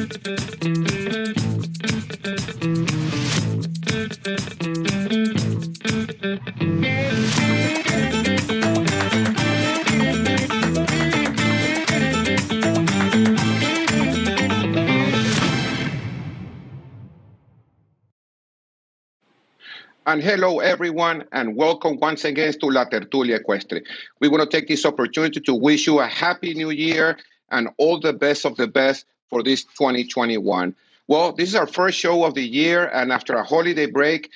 And hello, everyone, and welcome once again to La Tertulia Ecuestre. We want to take this opportunity to wish you a happy new year and all the best of the best for this 2021. Well, this is our first show of the year, and after a holiday break,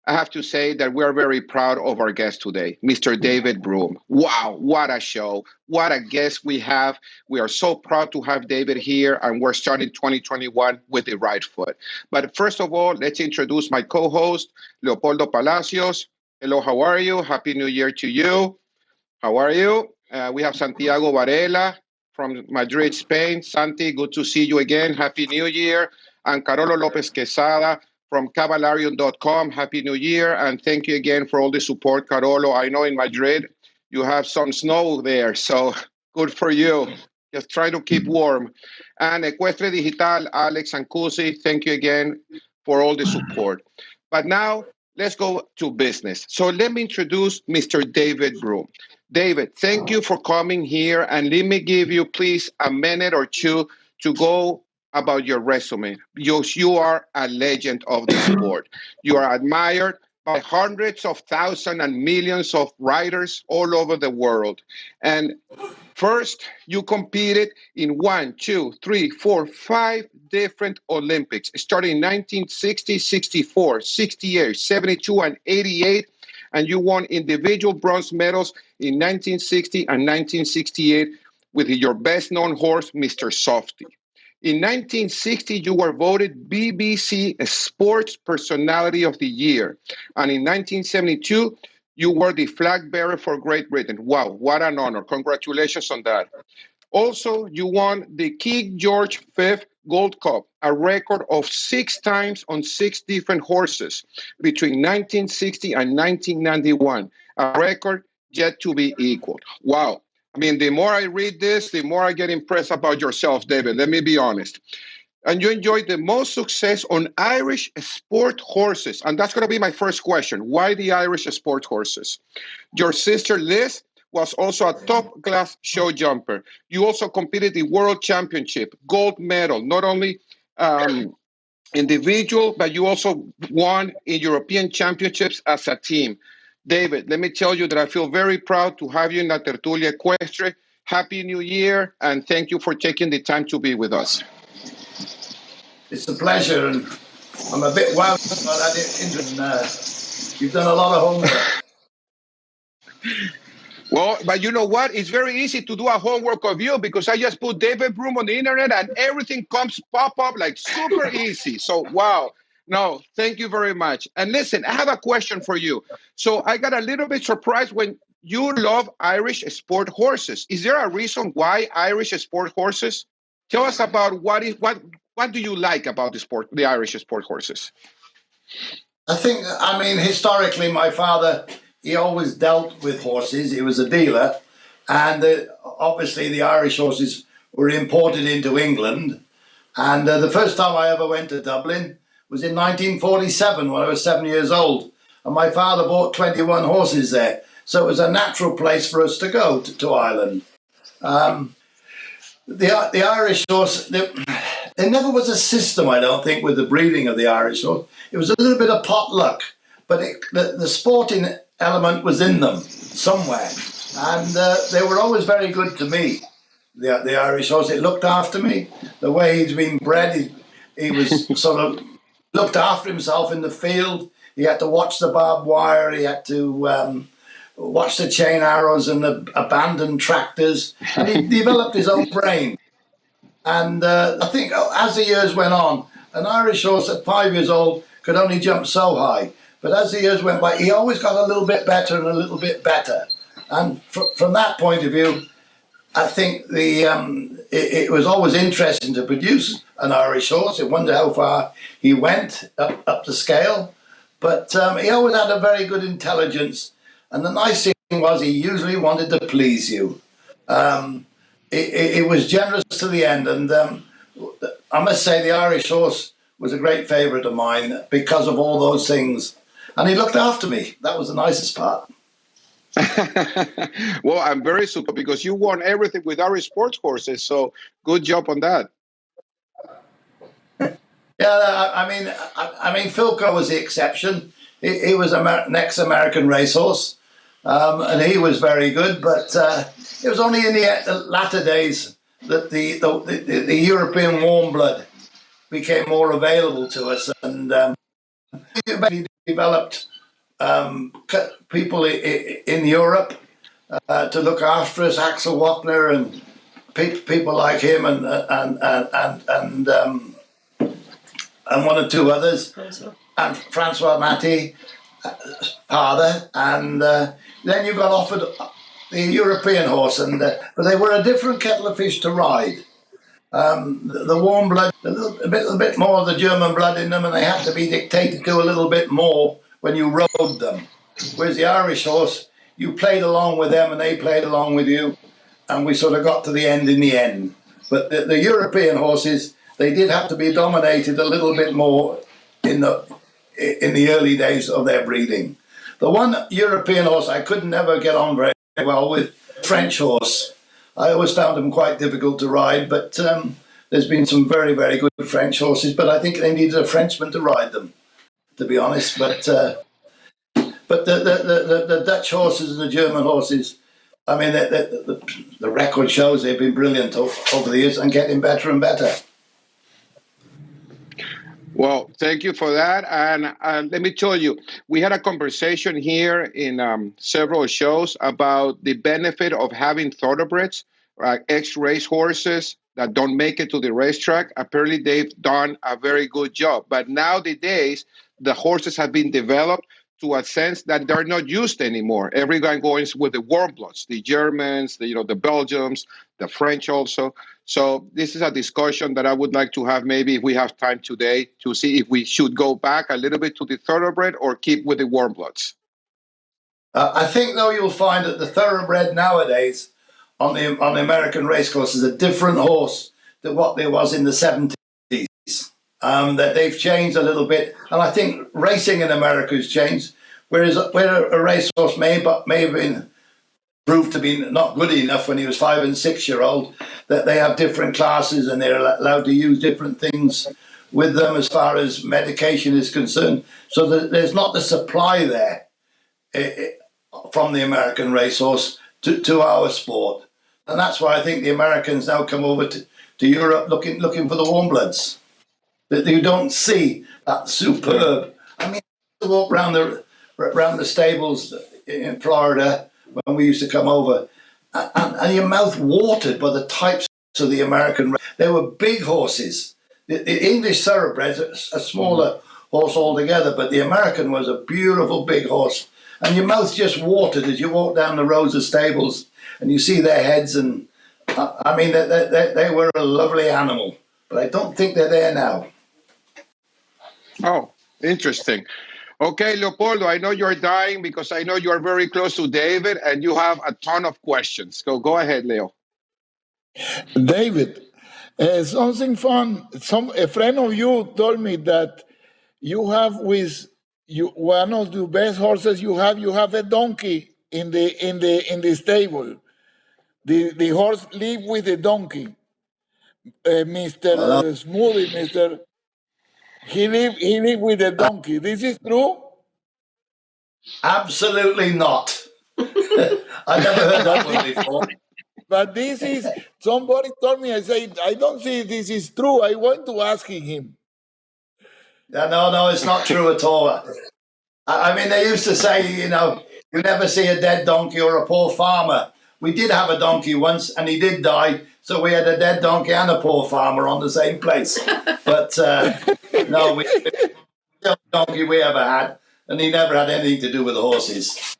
I have to say that we are very proud of our guest today, Mr. David Broome. Wow, what a show. What a guest we have. We are so proud to have David here, and we're starting 2021 with the right foot. But first of all, let's introduce my co-host, Leopoldo Palacios. Hello, how are you? Happy New Year to you. How are you? We have Santiago Varela from Madrid, Spain. Santi, good to see you again. Happy New Year. And Carolo López Quesada from cavalarium.com. Happy New Year. And thank you again for all the support, Carolo. I know in Madrid you have some snow there, so good for you. Just try to keep warm. And Ecuestre Digital, Alex and Cusi, thank you again for all the support. But now let's go to business. So let me introduce Mr. David Broome. David, thank you for coming here. And let me give you, please, a minute or two to go about your resume. You are a legend of the sport. You are admired by hundreds of thousands and millions of riders all over the world. And first, you competed in 5 different Olympics, starting in 1960, 64, 68, 72, and 88. And you won individual bronze medals in 1960 and 1968 with your best-known horse, Mr. Softy. In 1960, you were voted BBC Sports Personality of the Year. And in 1972, you were the flag bearer for Great Britain. Wow, what an honor. Congratulations on that. Also, you won the King George V Gold Cup, a record of 6 times on 6 different horses between 1960 and 1991, a record yet to be equaled. Wow. I mean, the more I read this, the more I get impressed about yourself, David. Let me be honest. And you enjoyed the most success on Irish sport horses. And that's going to be my first question. Why the Irish sport horses? Your sister Liz was also a top-class show jumper. You also competed in the World Championship, gold medal, not only individual, but you also won in European Championships as a team. David, let me tell you that I feel very proud to have you in La Tertulia Ecuestre. Happy New Year, and thank you for taking the time to be with us. It's a pleasure, and I'm a bit wound up by that interest. You've done a lot of homework. Well, but you know what? It's very easy to do a homework of you because I just put David Broome on the internet and everything pop up like super easy. So, wow. No, thank you very much. And listen, I have a question for you. So I got a little bit surprised when you love Irish sport horses. Is there a reason why Irish sport horses? Tell us about what do you like about the Irish sport horses? I mean, historically, my father, he always dealt with horses. He was a dealer. And obviously the Irish horses were imported into England. And the first time I ever went to Dublin was in 1947 when I was 7 years old. And my father bought 21 horses there. So it was a natural place for us to go to Ireland. The Irish horse, there never was a system, I don't think, with the breeding of the Irish horse. It was a little bit of potluck, but the sporting element was in them somewhere. And they were always very good to me, the Irish horse. It looked after me. The way he'd been bred, he was sort of looked after himself in the field. He had to watch the barbed wire. He had to watch the chain arrows and the abandoned tractors. And he developed his own brain. And I think as the years went on, an Irish horse at 5 years old could only jump so high. But as the years went by, he always got a little bit better and a little bit better. And from that point of view, I think it was always interesting to produce an Irish horse. I wonder how far he went up the scale. But he always had a very good intelligence. And the nice thing was he usually wanted to please you. It was generous to the end. And I must say the Irish horse was a great favourite of mine because of all those things. And he looked after me. That was the nicest part. Well, I'm very super because you won everything with Irish sports horses. So good job on that. Yeah, I mean, Philco was the exception. He was an ex-American racehorse, and he was very good. But it was only in the latter days that the European warm blood became more available to us, and he developed people in Europe to look after us, Axel Wapner and people like him, and one or two others, and Francois Matty, father, and then you got offered the European horse, and but they were a different kettle of fish to ride. The warm blood, a little bit more of the German blood in them, and they had to be dictated to a little bit more when you rode them. Whereas the Irish horse, you played along with them, and they played along with you, and we sort of got to the end in the end. But the European horses, they did have to be dominated a little bit more in the early days of their breeding. The one European horse I could never get on very well with, French horse. I always found them quite difficult to ride, but there's been some very, very good French horses, but I think they needed a Frenchman to ride them, to be honest. But the Dutch horses and the German horses, I mean, the record shows they've been brilliant over the years and getting better and better. Well, thank you for that. And let me tell you, we had a conversation here in several shows about the benefit of having thoroughbreds, ex-race horses that don't make it to the racetrack. Apparently, they've done a very good job. But nowadays, the horses have been developed to a sense that they're not used anymore. Everyone goes with the warm bloods, the Germans, the Belgians, the French also. So this is a discussion that I would like to have maybe if we have time today to see if we should go back a little bit to the thoroughbred or keep with the warm bloods. I think, though, you'll find that the thoroughbred nowadays on the American racecourse is a different horse than what there was in the 70s. That they've changed a little bit, and I think racing in America has changed. Whereas where a racehorse may have been proved to be not good enough when he was 5 and 6 year old, that they have different classes and they're allowed to use different things with them as far as medication is concerned. So there's not the supply there from the American racehorse to our sport, and that's why I think the Americans now come over to Europe looking for the warm bloods. That you don't see that superb. I mean, to walk around the stables in Florida when we used to come over, and your mouth watered by the types of the American. They were big horses. The English thoroughbreds a smaller horse altogether, but the American was a beautiful big horse, and your mouth just watered as you walk down the rows of stables and you see their heads. And I mean, they were a lovely animal, but I don't think they're there now. Oh, interesting. Okay, Leopoldo, I know you're dying because I know you're very close to David and you have a ton of questions. So go ahead, Leo. David, something fun. A friend of you told me that you have one of the best horses you have a donkey in the stable. The horse live with the donkey. Mr. Smoothie, he live with the donkey. This is true? Absolutely not. I never heard that one before. But this is, somebody told me, I said, I don't see this is true. I want to ask him. No, it's not true at all. I mean, they used to say, you never see a dead donkey or a poor farmer. We did have a donkey once, and he did die, so we had a dead donkey and a poor farmer on the same place. But no, we the donkey we ever had, and he never had anything to do with the horses.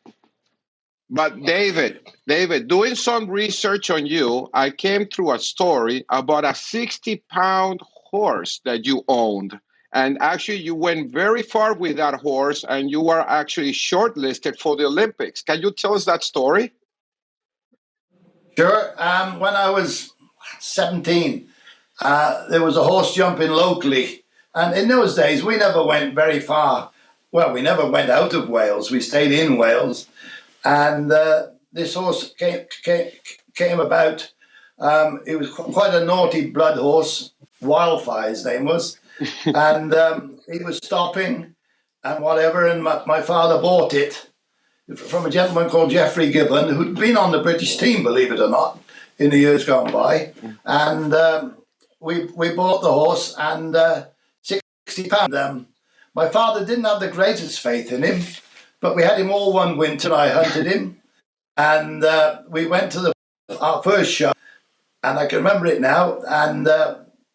But David, doing some research on you, I came through a story about a 60-pound horse that you owned. And actually, you went very far with that horse, and you were actually shortlisted for the Olympics. Can you tell us that story? Sure. When I was 17, there was a horse jumping locally. And in those days, we never went very far. Well, we never went out of Wales. We stayed in Wales. And this horse came about. He was quite a naughty blood horse. Wildfire, his name was. And he was stopping and whatever. And my father bought it from a gentleman called Geoffrey Gibbon, who'd been on the British team, believe it or not, in the years gone by. And we bought the horse and £60. My father didn't have the greatest faith in him, but we had him all one winter. I hunted him, and we went to our first show, and I can remember it now. And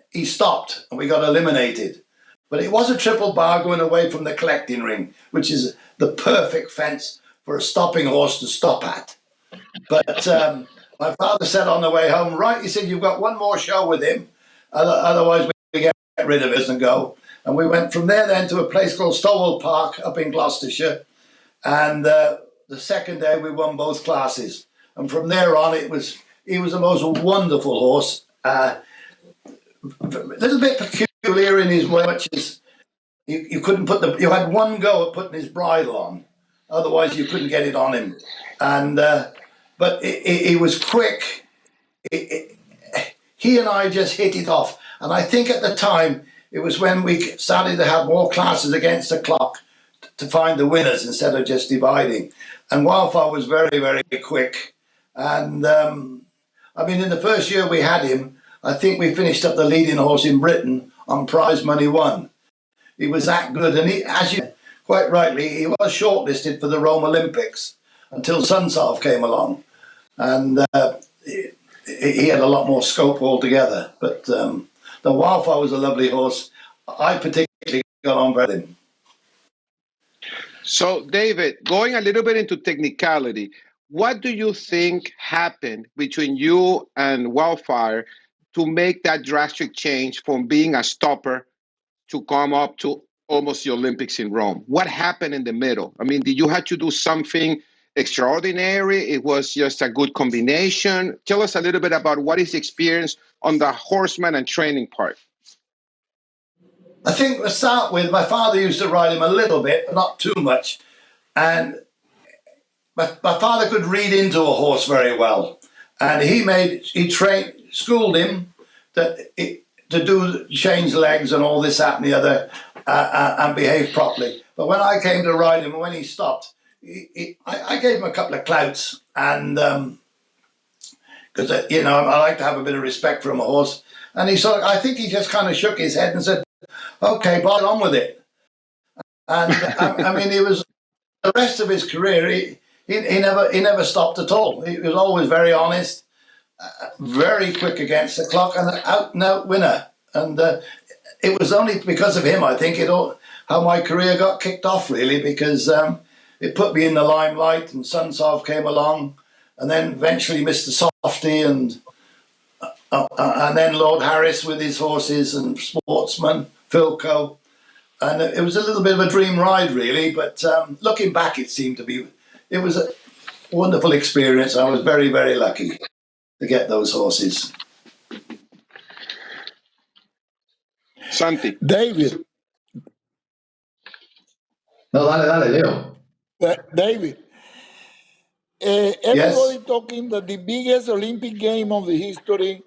he stopped, and we got eliminated. But it was a triple bar going away from the collecting ring, which is the perfect fence for a stopping horse to stop at. But my father said on the way home, right, he said, you've got one more show with him, otherwise we get rid of it and go. And we went from there then to a place called Stowell Park up in Gloucestershire. And the second day we won both classes. And from there on, he was the most wonderful horse. A little bit peculiar in his way, which is you couldn't you had one go at putting his bridle on. Otherwise, you couldn't get it on him. And but he was quick. He and I just hit it off. And I think at the time, it was when we started to have more classes against the clock to find the winners instead of just dividing. And Wildfire was very, very quick. And I mean, in the first year we had him, I think we finished up the leading horse in Britain on prize money won. He was that good. And he, as you quite rightly, he was shortlisted for the Rome Olympics until Sunsalve came along. And he had a lot more scope altogether. But the Wildfire was a lovely horse. I particularly got on very well. So, David, going a little bit into technicality, what do you think happened between you and Wildfire to make that drastic change from being a stopper to come up to almost the Olympics in Rome? What happened in the middle? I mean, did you have to do something extraordinary? It was just a good combination. Tell us a little bit about what is the experience on the horseman and training part. I think to start with, my father used to ride him a little bit, but not too much. And my father could read into a horse very well. And schooled him to change legs and all this, that and the other, and behave properly. But when I came to ride him, when he stopped, I gave him a couple of clouts. And because, I like to have a bit of respect from a horse. And I think he just kind of shook his head and said, okay, bite on with it. And I mean, the rest of his career, he never stopped at all. He was always very honest, very quick against the clock, and an out-and-out winner. And it was only because of him, I think, how my career got kicked off, really, because it put me in the limelight, and Sunsalve came along, and then eventually Mr. Softy, and then Lord Harris with his horses, and Sportsman, Philco. And it was a little bit of a dream ride, really. But looking back, it was a wonderful experience. I was very, very lucky to get those horses. Santi. David. No, dale, Leo. David. Everybody talking that the biggest Olympic game of the history,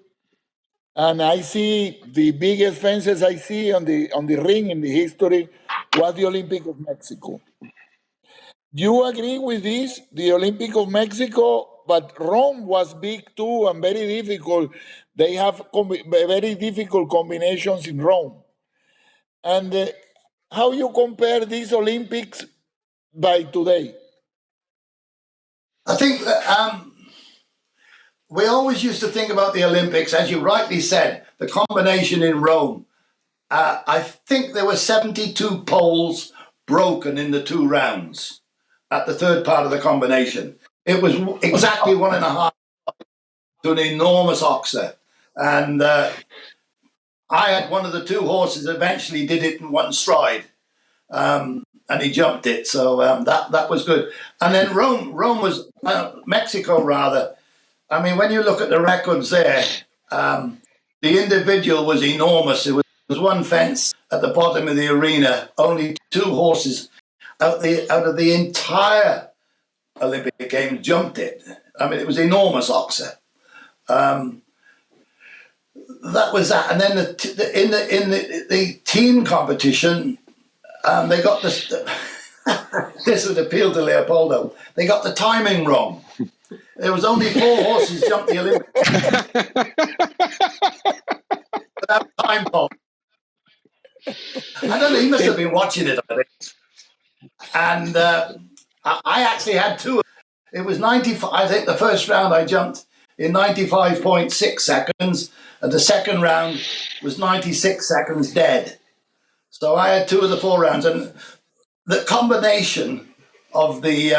and I see the biggest fences I see on the ring in the history was the Olympic of Mexico. Do you agree with this? The Olympic of Mexico, but Rome was big too and very difficult. They have very difficult combinations in Rome. And how you compare these Olympics by today? I think that we always used to think about the Olympics, as you rightly said, the combination in Rome. I think there were 72 poles broken in the 2 rounds at the third part of the combination. It was exactly 1.5 to an enormous oxer. And I had one of the 2 horses that eventually did it in one stride. And he jumped it, so that was good. And then Rome was, Mexico rather. I mean, when you look at the records there, The individual was enormous. There was one fence at the bottom of the arena, only 2 horses out of the entire Olympic Games jumped it. I mean, it was enormous oxer. That was that, and then the team competition, they got this. This would appeal to Leopoldo. They got the timing wrong. There was only 4 horses jumped the Olympic without time bomb. I don't know. He must have been watching it, I think. And I actually had 2. It was 95. I think the first round I jumped in 95.6 seconds, and the second round was 96 seconds dead. So I had 2 of the 4 rounds, and the combination of the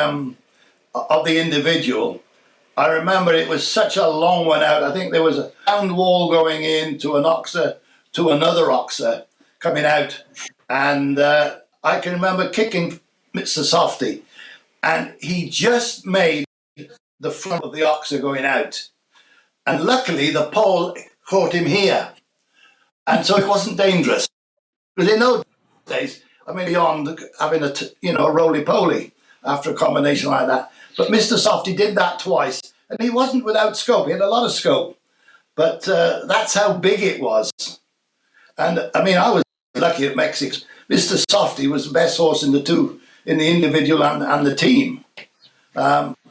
individual, I remember it was such a long one out. I think there was a round wall going in to an oxer, to another oxer coming out, and I can remember kicking Mr. Softy, and he just made the front of the oxer going out, and luckily the pole caught him here, and so it wasn't dangerous. Because in those days, I mean, beyond having a roly-poly after a combination like that. But Mr. Softy did that twice, and he wasn't without scope. He had a lot of scope, but that's how big it was. And I mean, I was lucky at Mexico. Mr. Softy was the best horse in the individual and the team.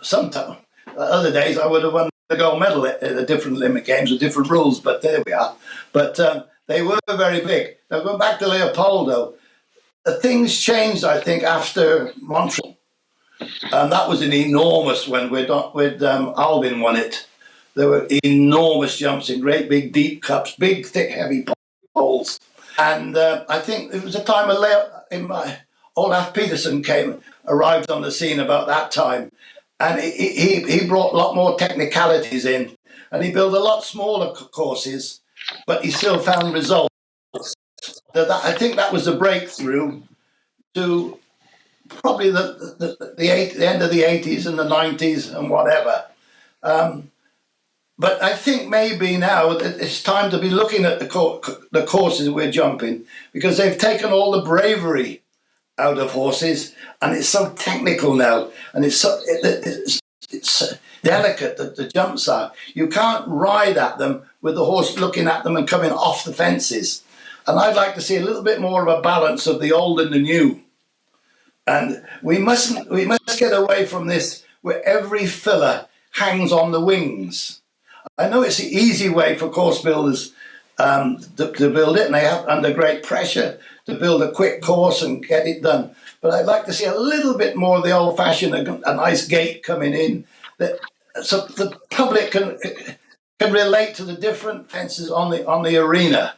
Sometimes, other days, I would have won the gold medal at the different Olympic Games with different rules, but there we are. But they were very big. Now, going back to Leopoldo, things changed, I think, after Montreal. And that was an enormous one with Albin won it. There were enormous jumps in great big deep cups, big, thick, heavy poles. And I think it was a time of Olaf Peterson arrived on the scene about that time. And he brought a lot more technicalities in. And he built a lot smaller courses, but he still found results. I think that was a breakthrough to probably the end of the 80s and the 90s and whatever. But I think maybe now it's time to be looking at the courses we're jumping, because they've taken all the bravery out of horses, and it's so technical now, and it's delicate that the jumps are. You can't ride at them with the horse looking at them and coming off the fences. And I'd like to see a little bit more of a balance of the old and the new. And we must get away from this where every filler hangs on the wings. I know it's the easy way for course builders to build it, and they have under great pressure to build a quick course and get it done. But I'd like to see a little bit more of the old-fashioned, a nice gate coming in, so the public can relate to the different fences on the arena.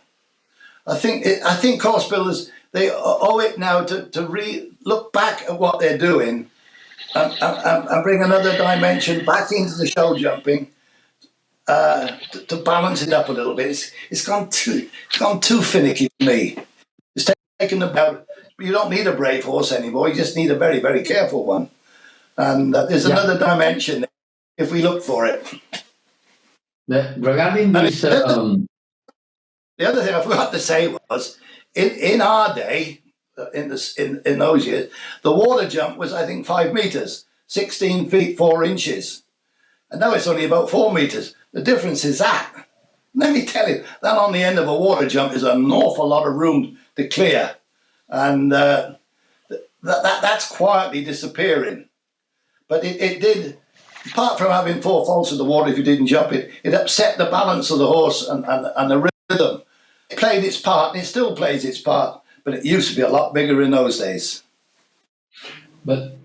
I think course builders, they owe it now to look back at what they're doing and bring another dimension back into the show jumping to balance it up a little bit. It's gone too finicky for me. It's taken about. You don't need a brave horse anymore. You just need a very, very careful one. And there's another dimension if we look for it. Regarding this. The other thing I forgot to say was, in our day, in those years, the water jump was, I think, 5 meters, 16 feet 4 inches, and now it's only about 4 meters. The difference is that. Let me tell you, that on the end of a water jump is an awful lot of room to clear, and that's quietly disappearing. But it did. Apart from having 4 faults of the water, if you didn't jump it, it upset the balance of the horse and the rhythm. It played its part, and it still plays its part, but it used to be a lot bigger in those days. But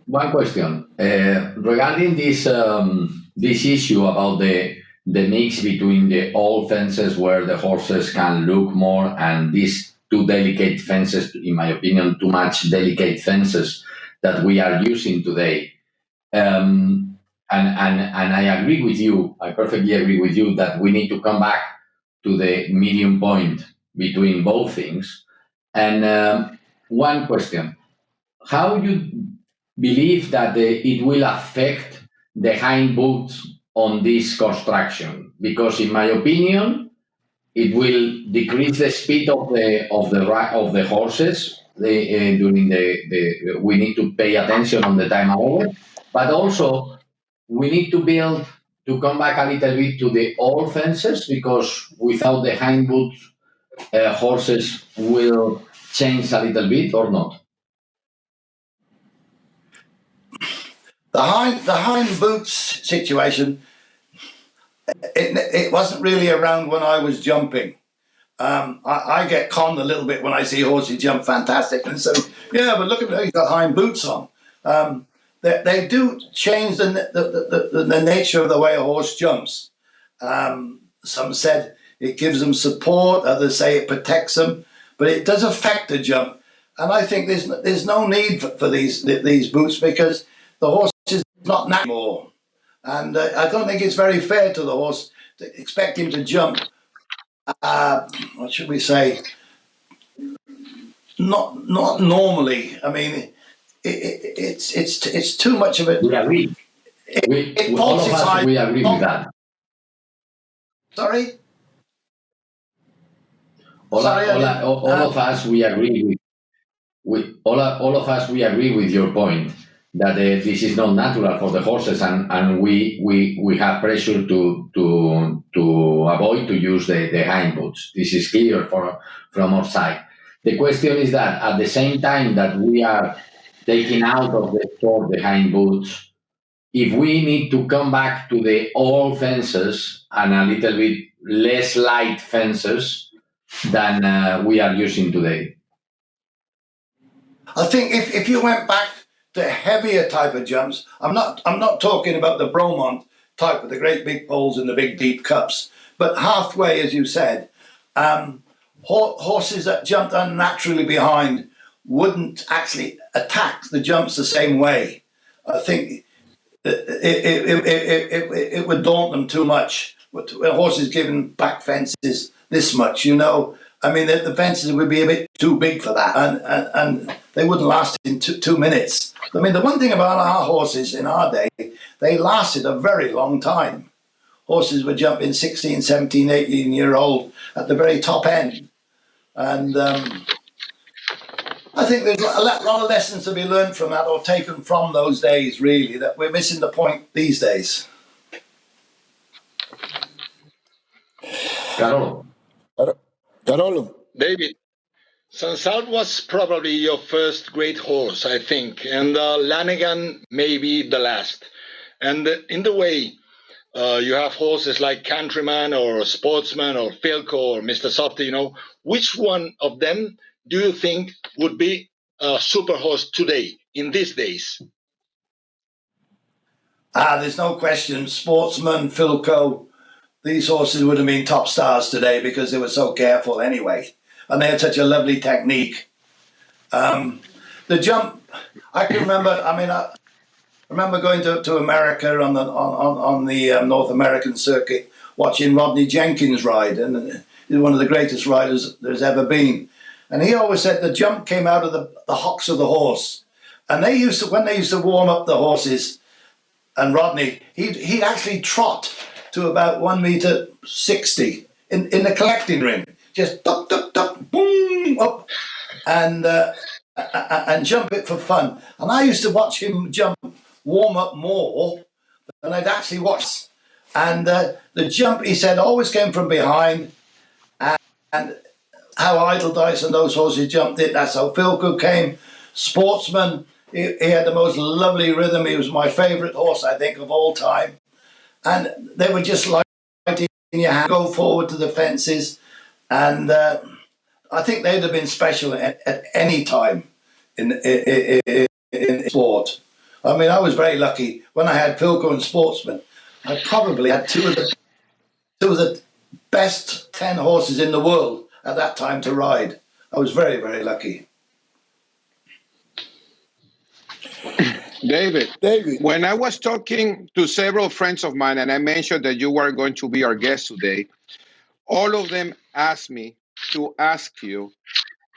one question regarding this issue about the mix between the old fences where the horses can look more and these too delicate fences, in my opinion, too much delicate fences that we are using today. And I agree with you. I perfectly agree with you that we need to come back to the medium point between both things. And one question: how you believe that it will affect the hind boots on this construction? Because in my opinion, it will decrease the speed of the horses during we need to pay attention on the time allowed, but also we need to build to come back a little bit to the old fences, because without the hind boot, horses will change a little bit or not. The hind boots situation, it wasn't really around when I was jumping. I get conned a little bit when I see horses jump fantastic and say, yeah, but look at that, he's got hind boots on. They do change the nature of the way a horse jumps. Some said it gives them support, others say it protects them, but it does affect the jump. And I think there's no need for these boots, because the horse is not natural anymore. And I don't think it's very fair to the horse to expect him to jump, what should we say, not normally. I mean, it's too much of it. We agree. All of us, we agree with that. Sorry? All of us, we agree with all of us, we agree with your point that this is not natural for the horses, and we have pressure to avoid to use the hind boots. This is clear from our side. The question is that at the same time that we are taking out of the sport the hind boots, if we need to come back to the old fences and a little bit less light fences than we are using today. I think if you went back to heavier type of jumps, I'm not talking about the Broome type with the great big poles and the big deep cups, but halfway, as you said, horses that jumped unnaturally behind wouldn't actually attack the jumps the same way. I think it would daunt them too much. When horses given back fences this much, I mean, the fences would be a bit too big for that, and they wouldn't last in 2 minutes. I mean, the one thing about our horses in our day, they lasted a very long time. Horses were jumping 16, 17, 18-year-old at the very top end. And I think there's a lot of lessons to be learned from that, or taken from those days, really, that we're missing the point these days. Carolo. David, Sansal was probably your first great horse, I think, and Lanigan maybe the last. And in the way, you have horses like Countryman or Sportsman or Philco or Mr. Softy, which one of them do you think would be a super horse today, in these days? There's no question. Sportsman, Philco, these horses would have been top stars today because they were so careful anyway. And they had such a lovely technique. The jump, I can remember, I remember going to America on the North American circuit, watching Rodney Jenkins ride, and he's one of the greatest riders there's ever been. And he always said the jump came out of the hocks of the horse. And when they used to warm up the horses, and Rodney, he'd actually trot to about 1.60 meters in the collecting ring, just duck, duck, duck, boom, up, and jump it for fun. And I used to watch him warm up more than I'd actually watch. And the jump, he said, always came from behind, and how Idle Dice and those horses jumped it. That's how Philco came. Sportsman, he had the most lovely rhythm. He was my favourite horse, I think, of all time. And they were just like in your hand, go forward to the fences. And I think they'd have been special at any time in sport. I mean, I was very lucky. When I had Philco and Sportsman, I probably had two of the best 10 horses in the world at that time to ride. I was very, very lucky. David, when I was talking to several friends of mine and I mentioned that you were going to be our guest today, all of them asked me to ask you,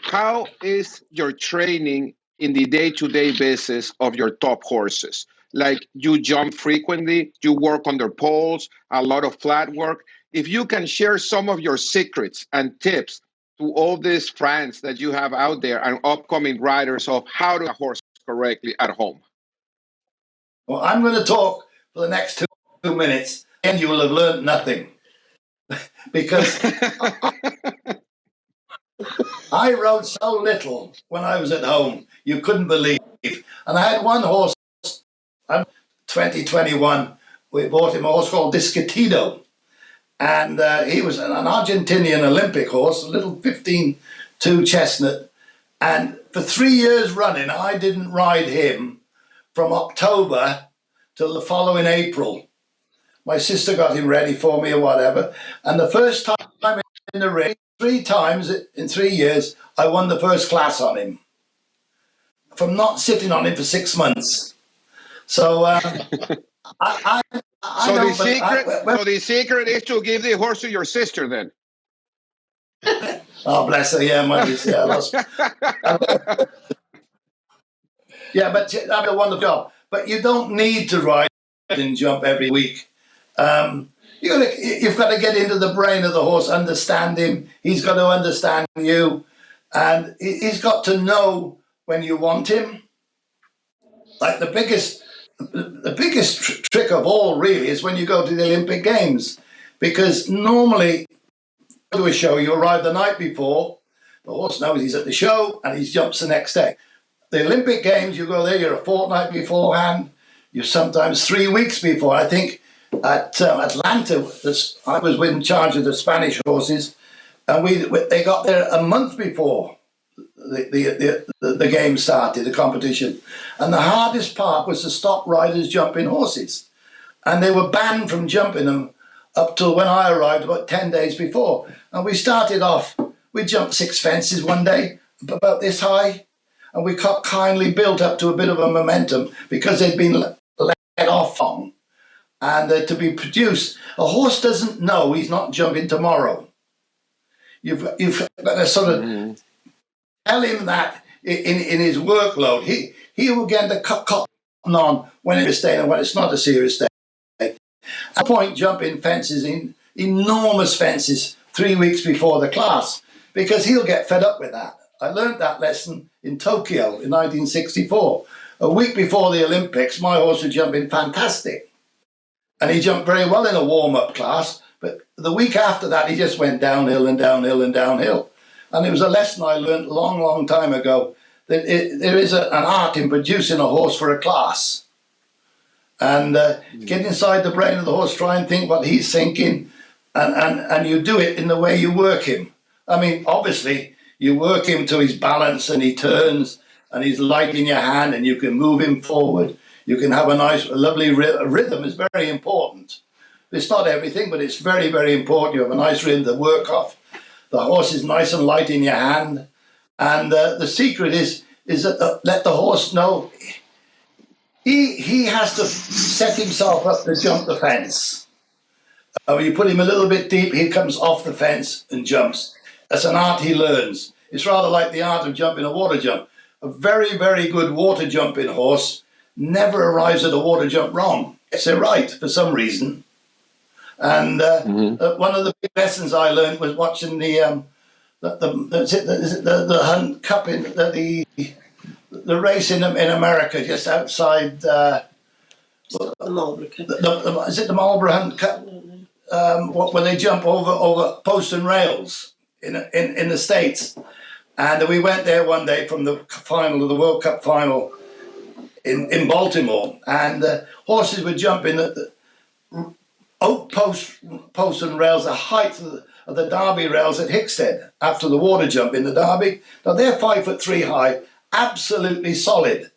how is your training in the day-to-day basis of your top horses? Like, you jump frequently, you work on their poles, a lot of flat work. if you can share some of your secrets and tips to all these friends that you have out there and upcoming riders of how to horse correctly at home. Well, I'm going to talk for the next 2 minutes, and you will have learned nothing. Because I rode so little when I was at home, you couldn't believe. And I had one horse, 2021, we bought him a horse called Discatido. And he was an Argentinian Olympic horse, a little 15-2 chestnut. And for 3 years running, I didn't ride him from October till the following April. My sister got him ready for me or whatever. And the first time in the ring, 3 times in 3 years, I won the first class on him from not sitting on him for 6 months. So So the secret is to give the horse to your sister then. Oh, bless her, yeah, yeah, but I did a wonderful job. But you don't need to ride and jump every week. You've got to get into the brain of the horse, understand him. He's got to understand you, and he's got to know when you want him. Like the biggest trick of all, really, is when you go to the Olympic Games, because normally to a show you arrive the night before. The horse knows he's at the show and he jumps the next day. The Olympic Games, you go there, you're a fortnight beforehand. You're sometimes 3 weeks before. I think at Atlanta, I was in charge of the Spanish horses, and they got there a month before the game started, the competition. And the hardest part was to stop riders jumping horses. And they were banned from jumping them up till when I arrived about 10 days before. And we started off, we jumped 6 fences one day, about this high, and we got kindly built up to a bit of a momentum because they'd been let off on. And to be produced, a horse doesn't know he's not jumping tomorrow. You've got to sort of tell him that in his workload. He will get the cotton on when it's a day and when it's not a serious day. At point jumping fences, in enormous fences, 3 weeks before the class, because he'll get fed up with that. I learned that lesson in Tokyo in 1964. A week before the Olympics, my horse was jumping fantastic. And he jumped very well in a warm-up class, but the week after that, he just went downhill and downhill and downhill. And it was a lesson I learned a long, long time ago, that there is an art in producing a horse for a class. And get inside the brain of the horse, try and think what he's thinking, and you do it in the way you work him. I mean, obviously, you work him to his balance and he turns and he's light in your hand and you can move him forward. You can have a nice, lovely rhythm is very important. It's not everything, but it's very, very important. You have a nice rhythm to work off. The horse is nice and light in your hand. And the secret is that let the horse know he has to set himself up to jump the fence. When you put him a little bit deep, he comes off the fence and jumps. That's an art he learns. It's rather like the art of jumping a water jump. A very, very good water jumping horse never arrives at a water jump wrong. It's right for some reason. And one of the big lessons I learned was watching the Hunt Cup in the race in America, just outside. The Marlborough Cup. Is it the Marlborough Hunt Cup? Where they jump over posts and rails in the States. And we went there one day from the final of the World Cup final in Baltimore, and horses were jumping at the oak posts and rails, the height of the Derby rails at Hickstead after the water jump in the Derby. Now they're 5'3" high, absolutely solid.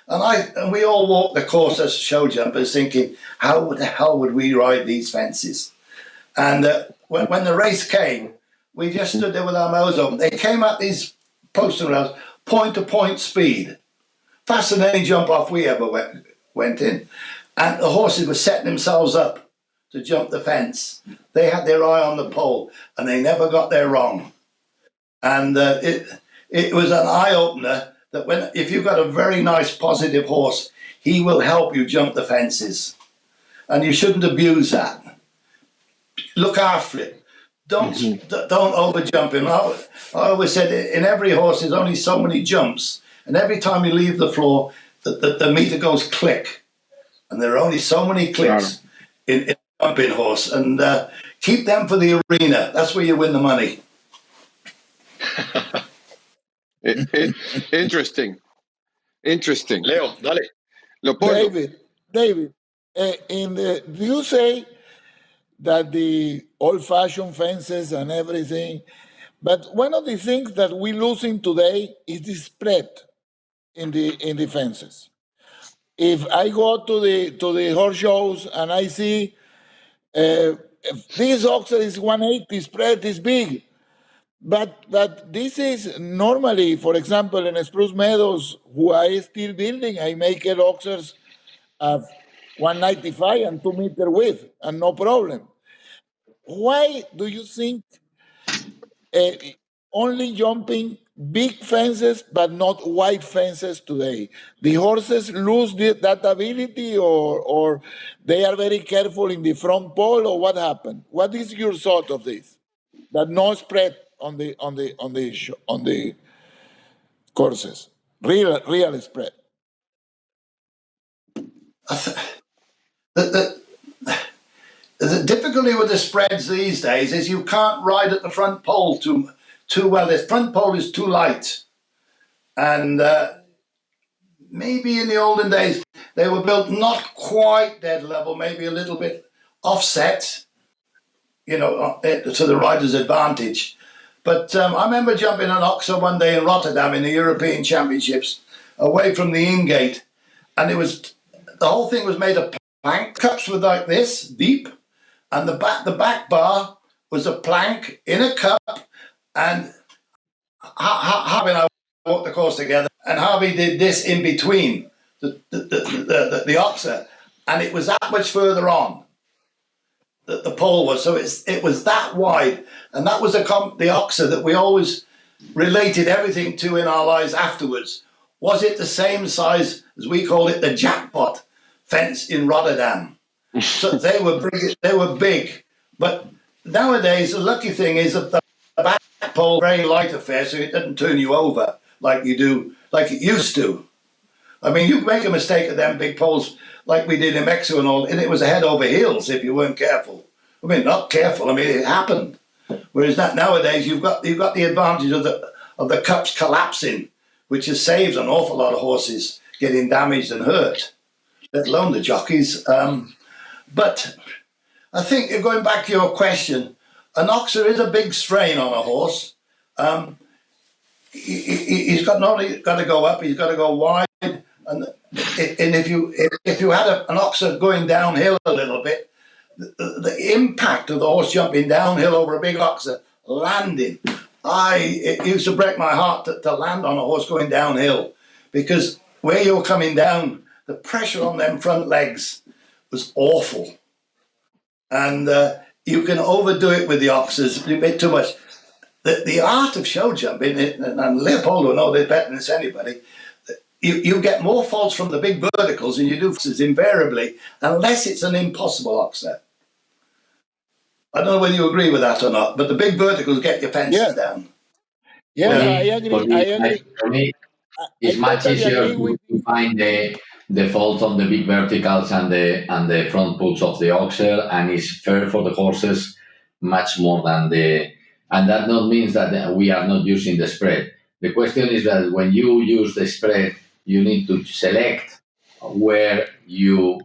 And we all walked the course as show jumpers thinking, how the hell would we ride these fences? And when the race came, we just stood there with our mouths open. They came at these posts and rails, point-to-point speed. Faster than any jump off we ever went in. And the horses were setting themselves up to jump the fence. They had their eye on the pole, and they never got there wrong. And it was an eye-opener that if you've got a very nice, positive horse, he will help you jump the fences. And you shouldn't abuse that. look after it. Don't over jump him. I always said in every horse there's only so many jumps, and every time you leave the floor, the meter goes click, and there are only so many clicks in a jumping horse, and keep them for the arena. That's where you win the money. Interesting. Leo, dale. Leopoldo. David, do you say that the old-fashioned fences and everything, but one of the things that we're losing today is the spread in the fences. If I go to the horse shows and I see this oxer is 180, spread is big, but this is normally, for example, in Spruce Meadows, who I still building, I make it oxers of 195 and 2 meter width, and no problem. Why do you think only jumping big fences but not wide fences today? The horses lose that ability, or they are very careful in the front pole, or what happened? What is your thought of this? That no spread on the courses, real spread. The difficulty with the spreads these days is you can't ride at the front pole too well. The front pole is too light, and maybe in the olden days they were built not quite dead level, maybe a little bit offset, to the rider's advantage. But I remember jumping an oxer one day in Rotterdam in the European Championships, away from the in-gate, and the whole thing was made of plank. Cups were like this, deep, and the back bar was a plank in a cup, and Harvey and I walked the course together, and Harvey did this in between the oxer, and it was that much further on that the pole was, so it was that wide, and that was the oxer that we always related everything to in our lives afterwards. Was it the same size as we called it the jackpot fence in Rotterdam? So they were big, but nowadays the lucky thing is that the back pole is a very light affair, so it doesn't turn you over like it used to. I mean, you make a mistake at them big poles like we did in Mexico and all, and it was head over heels if you weren't careful. I mean, not careful. I mean, it happened. Whereas nowadays you've got the advantage of the cups collapsing, which has saved an awful lot of horses getting damaged and hurt, let alone the jockeys. But I think, going back to your question, an oxer is a big strain on a horse. He's not only got to go up, he's got to go wide. And if you had an oxer going downhill a little bit, the impact of the horse jumping downhill over a big oxer landing, it used to break my heart to land on a horse going downhill, because where you're coming down, the pressure on them front legs was awful, and you can overdo it with the oxers a bit too much. The art of show jumping, and Leopoldo knows this better than anybody, you get more faults from the big verticals than you do invariably, unless it's an impossible oxer. I don't know whether you agree with that or not, but the big verticals get your fences down. Yeah, I agree. For me, it's much easier to find the fault on the big verticals and the front pulls of the oxer, and it's fair for the horses much more than and that not means that we are not using the spread. The question is that when you use the spread, you need to select where you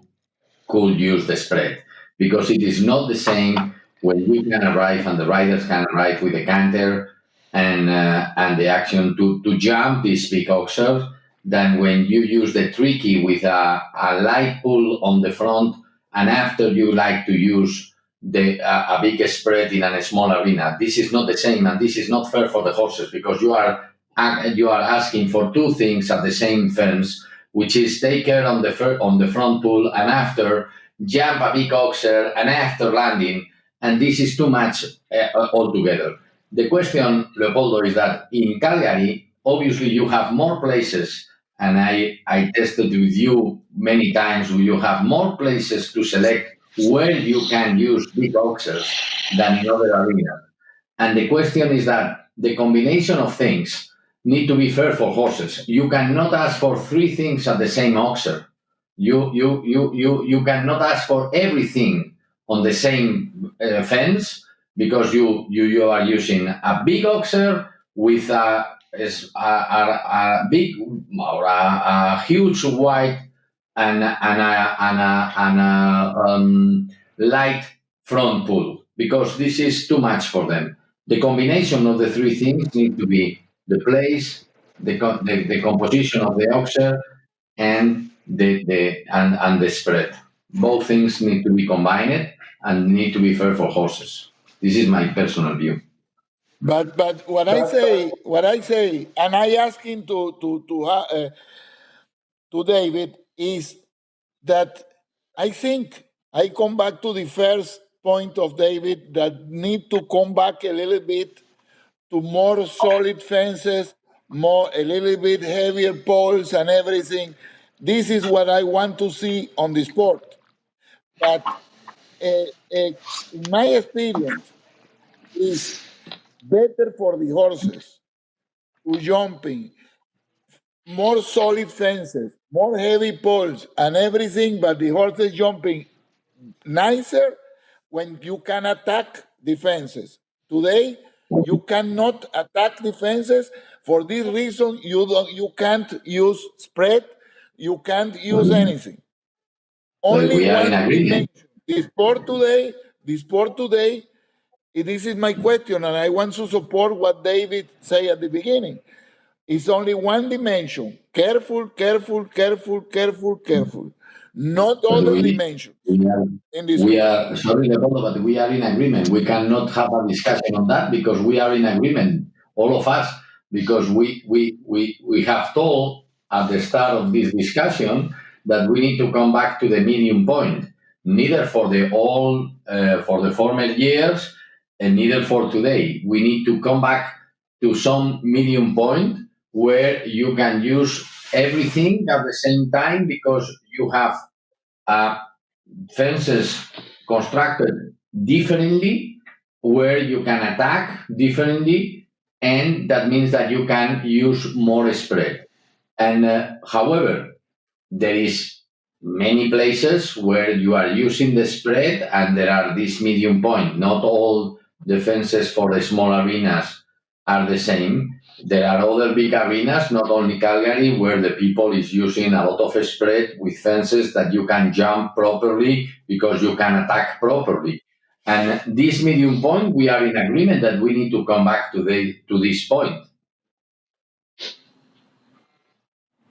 could use the spread, because it is not the same when we can arrive and the riders can arrive with a canter and the action to jump this big oxer than when you use the tricky with a light pull on the front, and after you like to use a big spread in a small arena. This is not the same, and this is not fair for the horses, because you are asking for two things at the same fence, which is take care on the front pull, and after jump a big oxer, and after landing, and this is too much altogether. The question, Leopoldo, is that in Calgary, obviously you have more places, and I tested with you many times, you have more places to select where you can use big oxers than in other arenas. And the question is that the combination of things need to be fair for horses. You cannot ask for 3 things at the same oxer. You cannot ask for everything on the same fence, because you are using a big oxer with a big or a huge white and a light front pull, because this is too much for them. The combination of the 3 things need to be the place, the composition of the oxer, and the spread. Both things need to be combined and need to be fair for horses. This is my personal view. But what I say, and I ask him to David, is that I think I come back to the first point of David, that need to come back a little bit to more solid fences, a little bit heavier poles and everything. This is what I want to see on the sport. But in my experience, is better for the horses to jumping more solid fences, more heavy poles and everything, but the horses jumping nicer when you can attack the fences. Today, you cannot attack the fences. For this reason, you can't use spread, you can't use anything. Only we are in one agreement. dimension. The sport today, this is my question, and I want to support what David said at the beginning. It's only one dimension. Careful, careful, careful, careful, careful. Not But other dimensions in this we sport. are sorry, Leopoldo, but we are in agreement. We cannot have a discussion on that because we are in agreement, all of us, because we have told at the start of this discussion that we need to come back to the medium point, neither for the former years and neither for today. We need to come back to some medium point where you can use everything at the same time, because you have fences constructed differently, where you can attack differently, and that means that you can use more spread. And however, there is many places where you are using the spread and there are this medium point. Not all the fences for the small arenas are the same. There are other big arenas, not only Calgary, where the people is using a lot of spread with fences that you can jump properly because you can attack properly. And this medium point, we are in agreement that we need to come back to this point.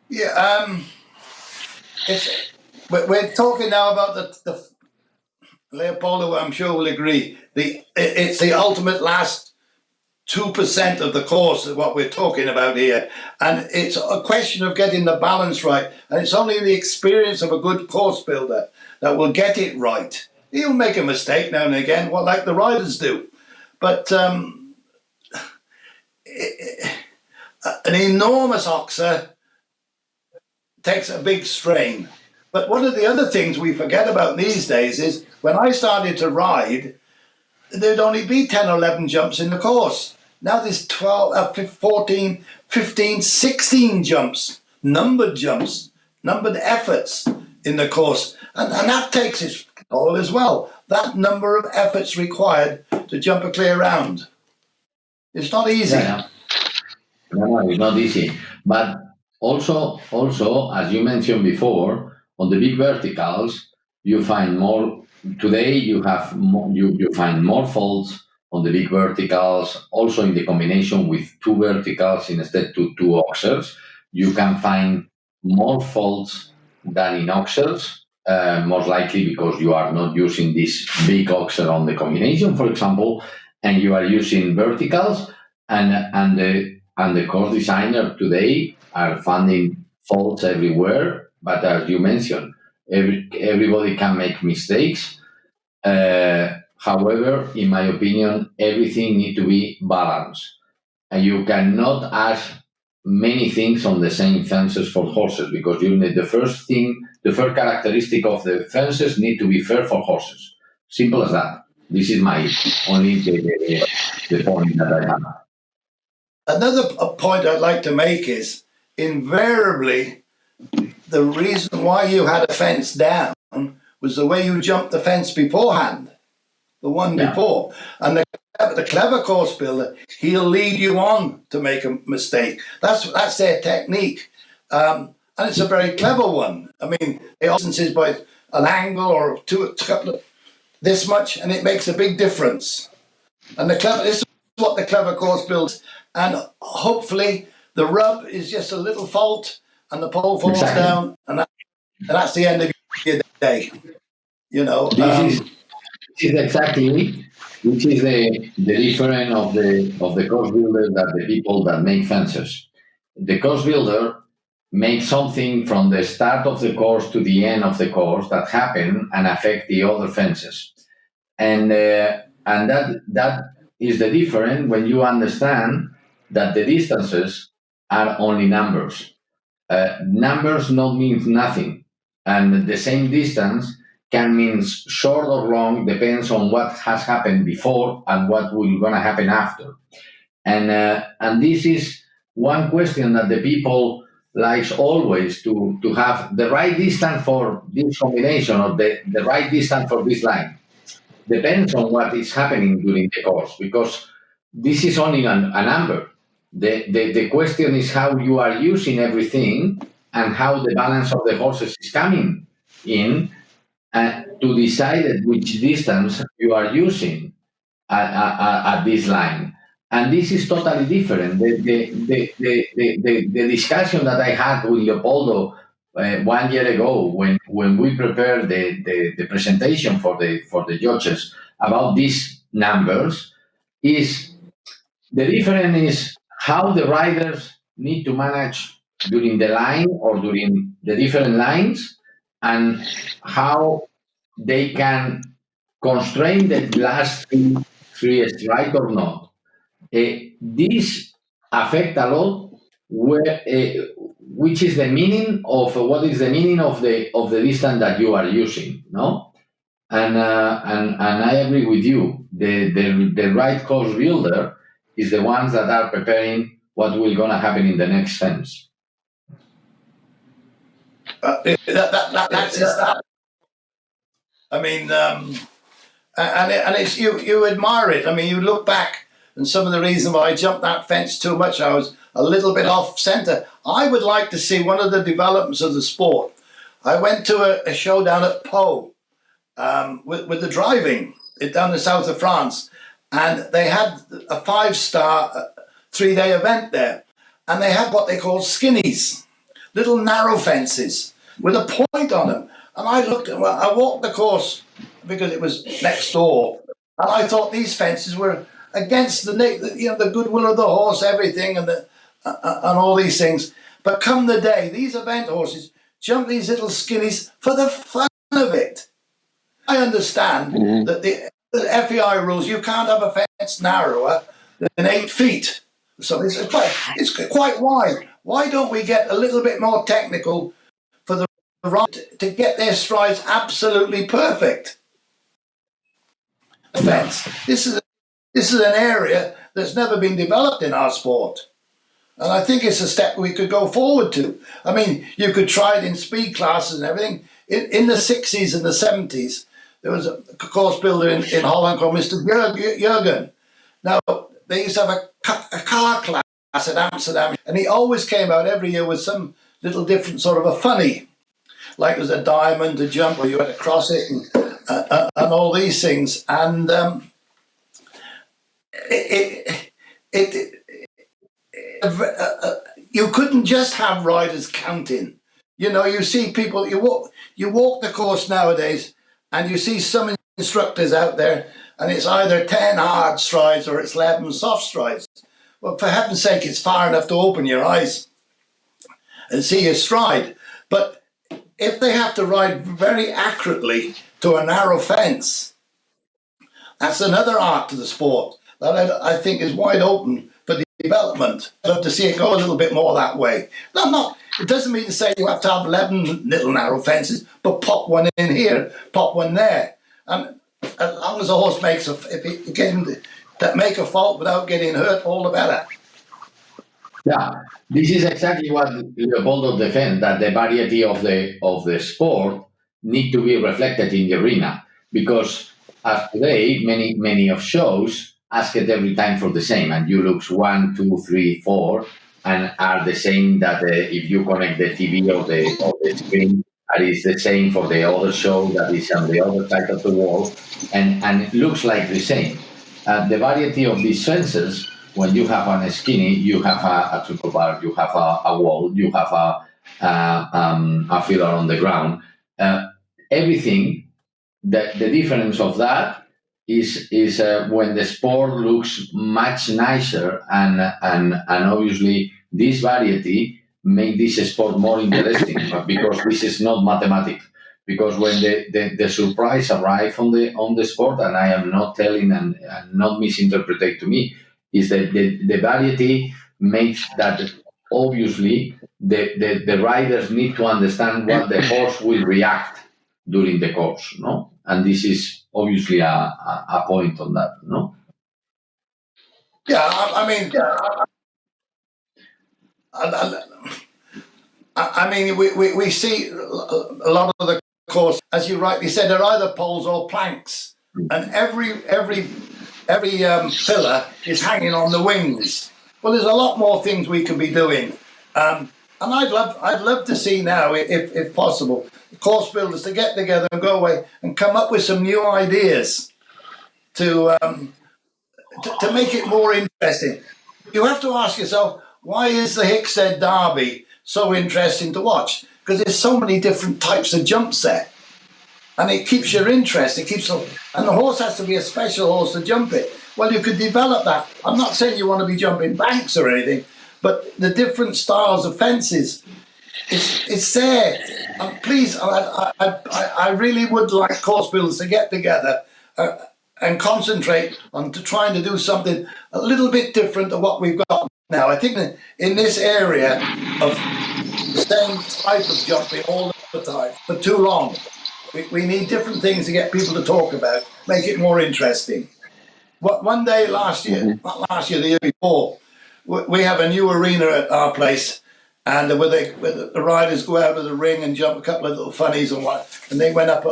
Yeah, we're talking now about the Leopoldo, I'm sure will agree. It's the ultimate last 2% of the course of what we're talking about here, and it's a question of getting the balance right. And it's only the experience of a good course builder that will get it right. He'll make a mistake now and again, like the riders do, but an enormous oxer takes a big strain. But one of the other things we forget about these days is when I started to ride, there'd only be 10 or 11 jumps in the course. Now there's 12, 14, 15, 16 jumps, numbered efforts in the course. And that takes its toll as well. That number of efforts required to jump a clear round. It's not easy. Yeah. No, it's not easy. But also, as you mentioned before, on the big verticals, you find more. Today, you find more faults on the big verticals. Also, in the combination with 2 verticals instead to 2 oxers, you can find more faults than in oxers. Most likely because you are not using this big oxer on the combination, for example, and you are using verticals, and the course designer today are finding faults everywhere. But as you mentioned, everybody can make mistakes. However, in my opinion, everything needs to be balanced. And you cannot ask many things on the same fences for horses, because you need the first characteristic of the fences need to be fair for horses. Simple as that. This is my only the point that I have. Another point I'd like to make is invariably the reason why you had a fence down was the way you jumped the fence beforehand, the one before. And the clever course builder, he'll lead you on to make a mistake. That's their technique. And it's a very clever one. I mean, it often is by an angle or a couple of this much, and it makes a big difference. And this is what the clever course builds. And hopefully the rub is just a little fault and the pole falls down, and that's the end of your day. You know, this is exactly which is the difference of the course builder that the people that make fences. The course builder makes something from the start of the course to the end of the course that happen and affect the other fences, and that is the difference when you understand that the distances are only numbers. Numbers not means nothing, and the same distance can mean short or long, depends on what has happened before and what will gonna happen after. And this is one question that the people likes always to have the right distance for this combination or the right distance for this line. Depends on what is happening during the course, because this is only a number. The question is how you are using everything and how the balance of the horses is coming in to decide at which distance you are using at this line. And this is totally different. The discussion that I had with Leopoldo 1 year ago when we prepared the presentation for the judges about these numbers is the difference is how the riders need to manage during the line or during the different lines, and how they can constrain the last three strike or not. This affect a lot which is the meaning of what is the meaning of the distance that you are using, no? And I agree with you. The right course builder is the ones that are preparing what will gonna happen in the next fence. That's his style. I mean, and it's you admire it. I mean, you look back, and some of the reason why I jumped that fence too much, I was a little bit off centre. I would like to see one of the developments of the sport. I went to a show down at Pau with the driving down the south of France, and they had a 5-star 3-day event there, and they had what they call skinnies, little narrow fences with a point on them. And I walked the course because it was next door, and I thought these fences were against the goodwill of the horse, everything, and all these things. But come the day, these event horses jump these little skinnies for the fun of it. I understand that the FEI rules, you can't have a fence narrower than 8 feet. So it's quite wide. Why don't we get a little bit more technical for the right to get their strides absolutely perfect? Fence. This is an area that's never been developed in our sport. And I think it's a step we could go forward to. I mean, you could try it in speed classes and everything. In the 60s and the 70s, there was a course builder in Holland called Mr. Jurgen. Now, they used to have a car class at Amsterdam, and he always came out every year with some little different sort of a funny, like there's a diamond to jump where you had to cross it and all these things. And you couldn't just have riders counting. You know, you see people, you walk the course nowadays, and you see some instructors out there, and it's either 10 hard strides or it's 11 soft strides. Well, for heaven's sake, it's far enough to open your eyes and see your stride. But if they have to ride very accurately to a narrow fence, that's another art to the sport that I think is wide open for development. I'd love to see it go a little bit more that way. It doesn't mean to say you have to have 11 little narrow fences, but pop one in here, pop one there. And as long as the horse makes if he can make a fault without getting hurt, all the better. Yeah, this is exactly what Leopoldo defends, that the variety of the sport need to be reflected in the arena, because as today many of shows ask it every time for the same, and you look 1, 2, 3, 4, and are the same that if you connect the TV or the screen, and it's the same for the other show that is on the other side of the wall, and it looks like the same. The variety of these fences, when you have a skinny, you have a triple bar, you have a wall, you have a filler on the ground. Everything, the difference of that is when the sport looks much nicer, and obviously this variety make this sport more interesting, because this is not mathematics. Because when the surprise arrive on the sport, and I am not telling and not misinterpreted to me, is that the variety makes that obviously the riders need to understand what the horse will react during the course, no? And this is obviously a point on that, no? Yeah, I mean, we see a lot of the course, as you rightly said, are either poles or planks, and every filler is hanging on the wings. Well, there's a lot more things we can be doing, and I'd love to see now, if possible, course builders to get together and go away and come up with some new ideas to make it more interesting. You have to ask yourself, why is the Hickstead Derby so interesting to watch? Because there's so many different types of jumps there, and it keeps your interest. And the horse has to be a special horse to jump it. Well, you could develop that. I'm not saying you want to be jumping banks or anything, but the different styles of fences, it's there. And please, I really would like course builders to get together and concentrate on trying to do something a little bit different to what we've got now. I think that in this area of the same type of jumping all the time for too long, we need different things to get people to talk about, make it more interesting. One day last year, not last year, the year before, we have a new arena at our place, and where the riders go out of the ring and jump a couple of little funnies and they went up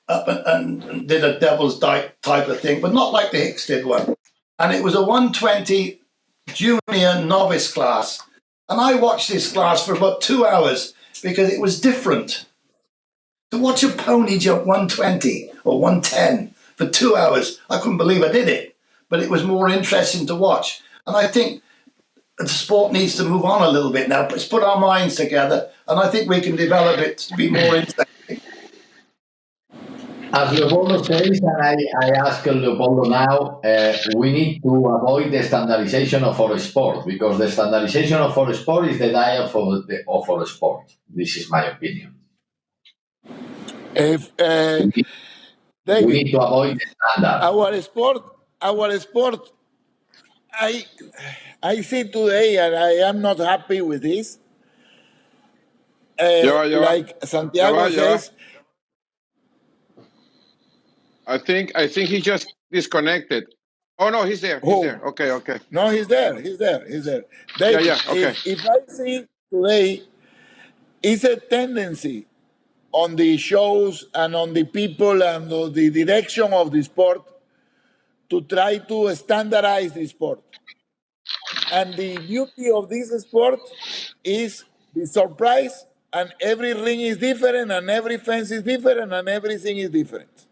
and did a devil's dyke type of thing, but not like the Hicks did one. And it was a 120 junior novice class. And I watched this class for about 2 hours because it was different. To watch a pony jump 120 or 110 for 2 hours, I couldn't believe I did it. But it was more interesting to watch. And I think the sport needs to move on a little bit now. Let's put our minds together, and I think we can develop it to be more interesting. As Leopoldo says, and I ask Leopoldo now, we need to avoid the standardization of our sport, because the standardization of our sport is the diet of our sport. This is my opinion. If We David, need to avoid the standard. our sport, I see today, and I am not happy with this. Like Santiago says, I think he just disconnected. Oh no, he's there. He's there. Okay. no, he's there. David, Yeah. Okay. if I see today, it's a tendency on the shows and on the people and on the direction of the sport to try to standardize the sport. And the beauty of this sport is the surprise, and every ring is different, and every fence is different, and everything is different.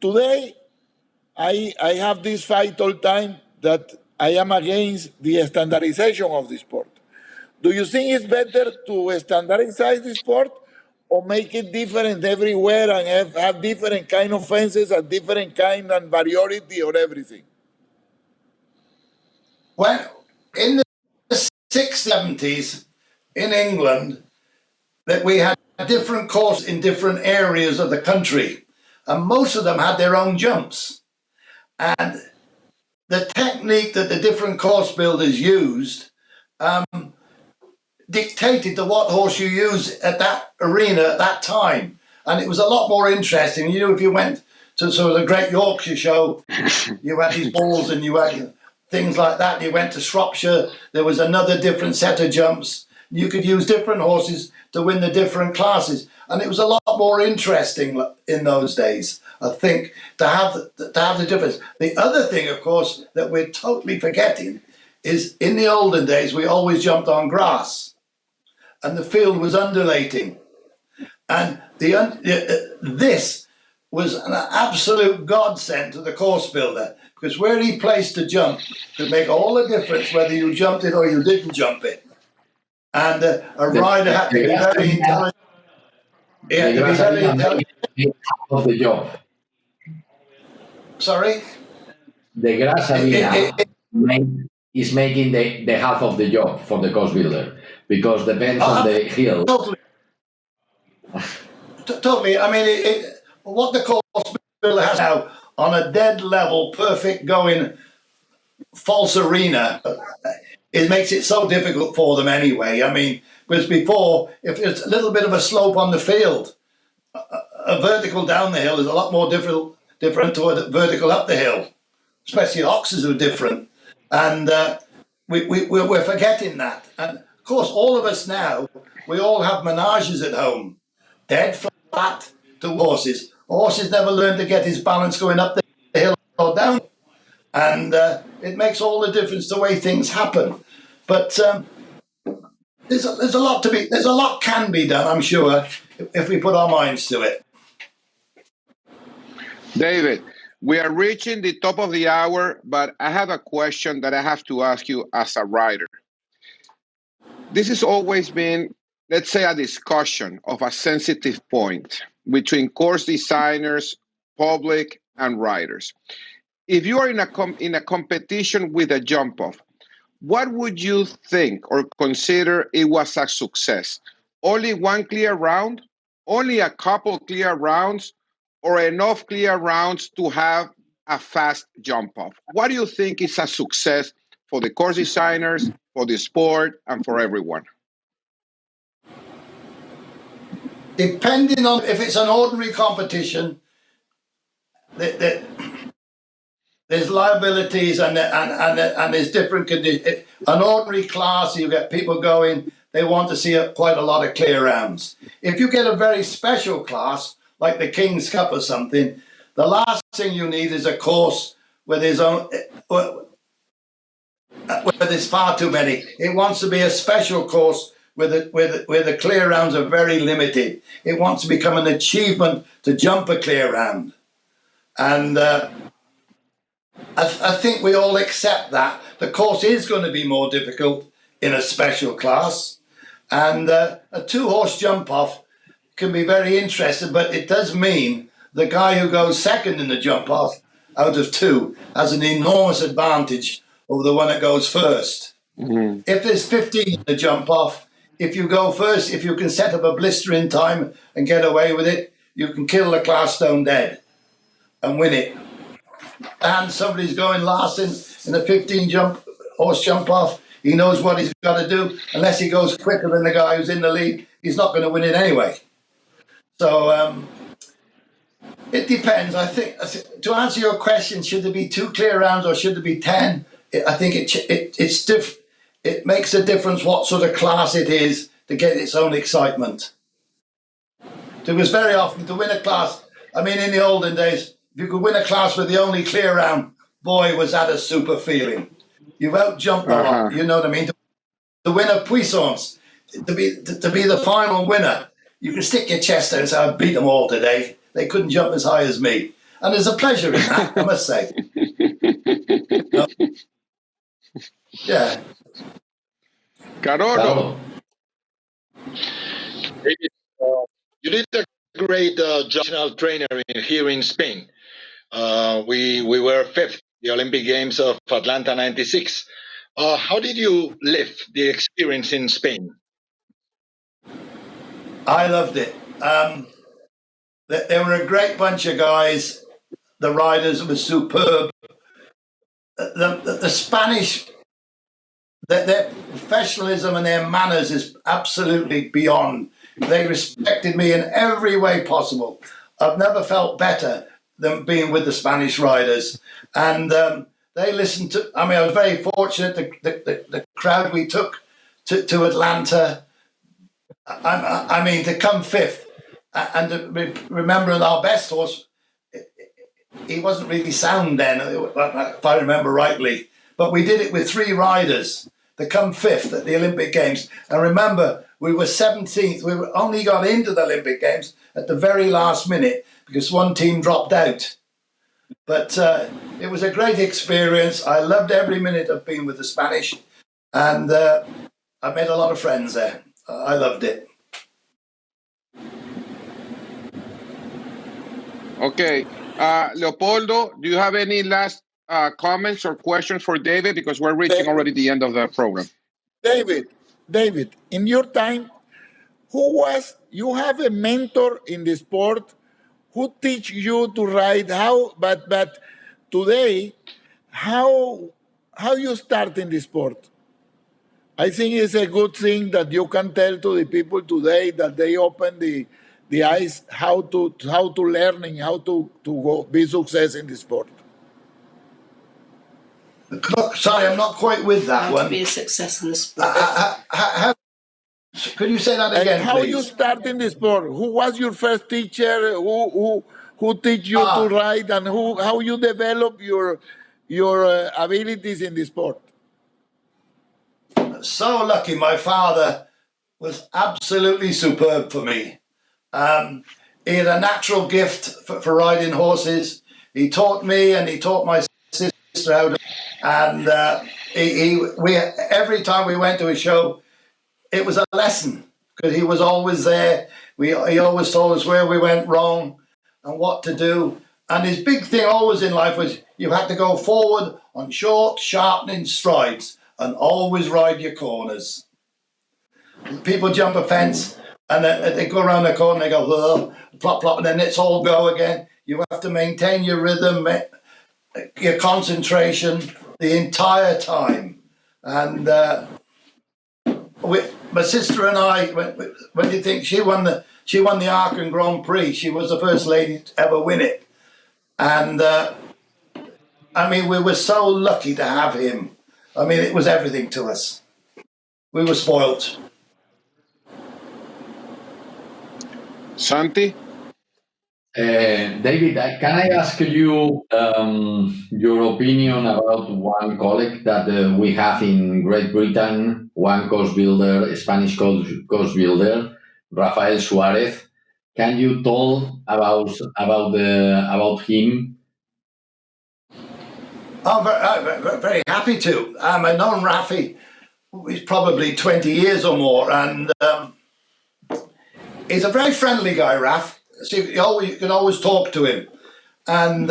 Today, I have this fight all time that I am against the standardization of the sport. Do you think it's better to standardize the sport, or make it different everywhere and have different kind of fences and different kind and variety or everything? When in the 60s, 70s in England, that we had different courses in different areas of the country, and most of them had their own jumps. And the technique that the different course builders used dictated to what horse you use at that arena at that time. And it was a lot more interesting. You know, if you went So the Great Yorkshire Show, you had these balls and you had things like that. You went to Shropshire, there was another different set of jumps. You could use different horses to win the different classes. And it was a lot more interesting in those days, I think, to have the difference. The other thing, of course, that we're totally forgetting is in the olden days, we always jumped on grass and the field was undulating. And this was an absolute godsend to the course builder, because where he placed the jump could make all the difference whether you jumped it or you didn't jump it. And a rider had to be very intelligent. He had to be very intelligent. Of the job. Sorry? The grass arena is making the half of the job for the course builder, because depends on the hill. Totally. I mean, what the course builder has now on a dead level, perfect going false arena, it makes it so difficult for them anyway. I mean, whereas before, if it's a little bit of a slope on the field, a vertical down the hill is a lot more different to a vertical up the hill, especially oxes are different. And we're forgetting that. And of course, all of us now, we all have menages at home, dead flat to horses. Horses never learn to get his balance going up the hill or down. And it makes all the difference the way things happen. But there's a lot can be done, I'm sure, if we put our minds to it. David, we are reaching the top of the hour, but I have a question that I have to ask you as a writer. This has always been, let's say, a discussion of a sensitive point between course designers, public, and writers. If you are in a competition with a jump off, what would you think or consider it was a success? Only one clear round? Only a couple clear rounds? Or enough clear rounds to have a fast jump off? What do you think is a success for the course designers, for the sport, and for everyone? Depending on if it's an ordinary competition, there's liabilities and there's different conditions. An ordinary class, you get people going, they want to see quite a lot of clear rounds. If you get a very special class, like the King's Cup or something, the last thing you need is a course where there's far too many. It wants to be a special course where the clear rounds are very limited. It wants to become an achievement to jump a clear round. And I think we all accept that. The course is going to be more difficult in a special class. And a two-horse jump-off can be very interesting, but it does mean the guy who goes second in the jump-off out of two has an enormous advantage over the one that goes first. Mm-hmm. If there's 15 in the jump-off, if you go first, if you can set up a blister in time and get away with it, you can kill the class stone dead and win it. And somebody's going last in a 15 horse jump off, he knows what he's got to do. Unless he goes quicker than the guy who's in the lead, he's not going to win it anyway. So it depends. I think to answer your question, should there be 2 clear rounds or should there be 10? I think it makes a difference what sort of class it is to get its own excitement. There was very often to win a class. I mean, in the olden days, if you could win a class with the only clear round, boy, was that a super feeling. You've out-jumped a lot, you know what I mean? To win a puissance, to be the final winner, you can stick your chest out and say, I beat them all today. They couldn't jump as high as me. And there's a pleasure in that, I must say. Yeah. Carolo. You did a great national trainer here in Spain. We were 5th, the Olympic Games of Atlanta 96. How did you live the experience in Spain? I loved it. They were a great bunch of guys. The riders were superb. The Spanish, their professionalism and their manners is absolutely beyond. They respected me in every way possible. I've never felt better them being with the Spanish riders, and they listened to. I mean, I was very fortunate. The crowd we took to Atlanta. I mean, to come fifth, and remembering our best horse, he wasn't really sound then, if I remember rightly. But we did it with 3 riders to come fifth at the Olympic Games. And remember, we were 17th. We only got into the Olympic Games at the very last minute because one team dropped out. But it was a great experience. I loved every minute of being with the Spanish. And I made a lot of friends there. I loved it. Okay. Leopoldo, do you have any last comments or questions for David? Because we're reaching already the end of the program. David, in your time, you have a mentor in the sport who teach you to ride, but today, how you start in the sport? I think it's a good thing that you can tell to the people today that they open the eyes how to learning, how to go be success in the sport. Sorry, I'm not quite with that How one. to be a success in the sport. Could you say that again, How please? you start in the sport? Who was your first teacher? Who teach you to ride, and how you develop your abilities in the sport? So lucky. My father was absolutely superb for me. He had a natural gift for riding horses. He taught me and he taught my sister how to. And every time we went to a show, it was a lesson because he was always there. He always told us where we went wrong and what to do. And his big thing always in life was you had to go forward on short, sharpening strides and always ride your corners. People jump a fence and then they go around the corner and they go, plop, plop, and then it's all go again. You have to maintain your rhythm, your concentration the entire time. And my sister and I, when you think she won the Aachen Grand Prix, she was the first lady to ever win it. And I mean, we were so lucky to have him. I mean, it was everything to us. We were spoilt. Santi? David, can I ask you your opinion about one colleague that we have in Great Britain, one course builder, a Spanish course builder, Rafael Suarez. Can you tell about him? Oh, very happy to. I've known Rafi, he's probably 20 years or more, and he's a very friendly guy, Raf. So you can always talk to him, and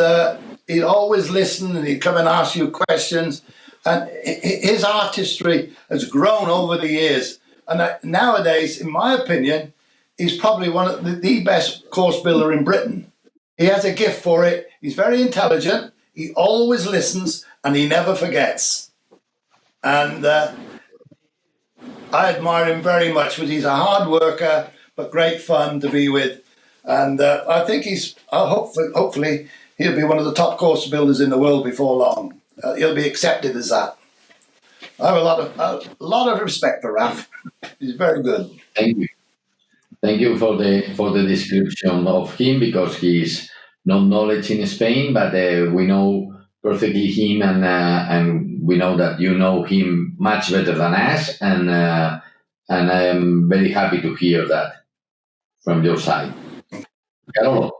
he'd always listen, and he'd come and ask you questions. And his artistry has grown over the years, and nowadays, in my opinion, he's probably one of the best course builder in Britain. He has a gift for it. He's very intelligent. He always listens, and he never forgets. And I admire him very much because he's a hard worker, but great fun to be with. And I think hopefully he'll be one of the top course builders in the world before long. He'll be accepted as that. I have a lot of respect for Raf. He's very good. Thank you. Thank you for the description of him, because he's not knowledge in Spain, but we know perfectly him, and we know that you know him much better than us, and I am very happy to hear that from your side. Carolo.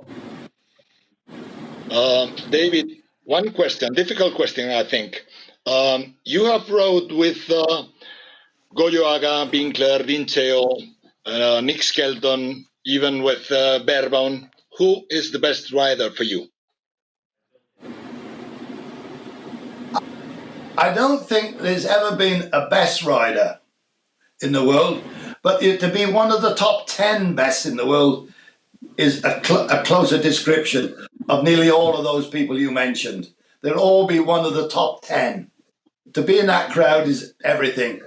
David, one question, difficult question, I think. You have rode with Goyo Aga, Binkler, Dinceo, Nick Skelton, even with Barebone. Who is the best rider for you? I don't think there's ever been a best rider in the world, but to be one of the top 10 best in the world is a closer description of nearly all of those people you mentioned. They'll all be one of the top 10. To be in that crowd is everything.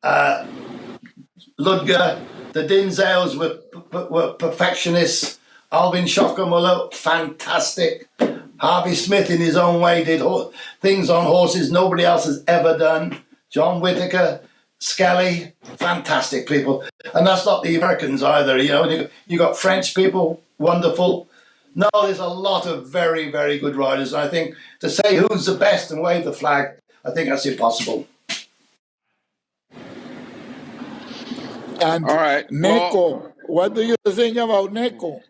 Ludger, the Dinzales were perfectionists. Alvin Shockermuller, fantastic. Harvey Smith, in his own way, did things on horses nobody else has ever done. John Whitaker, Skelly, fantastic people. And that's not the Americans either. You got French people, wonderful. No, there's a lot of very, very good riders. And I think to say who's the best and wave the flag, I think that's impossible. And All right. Neko, what do you think about Neko?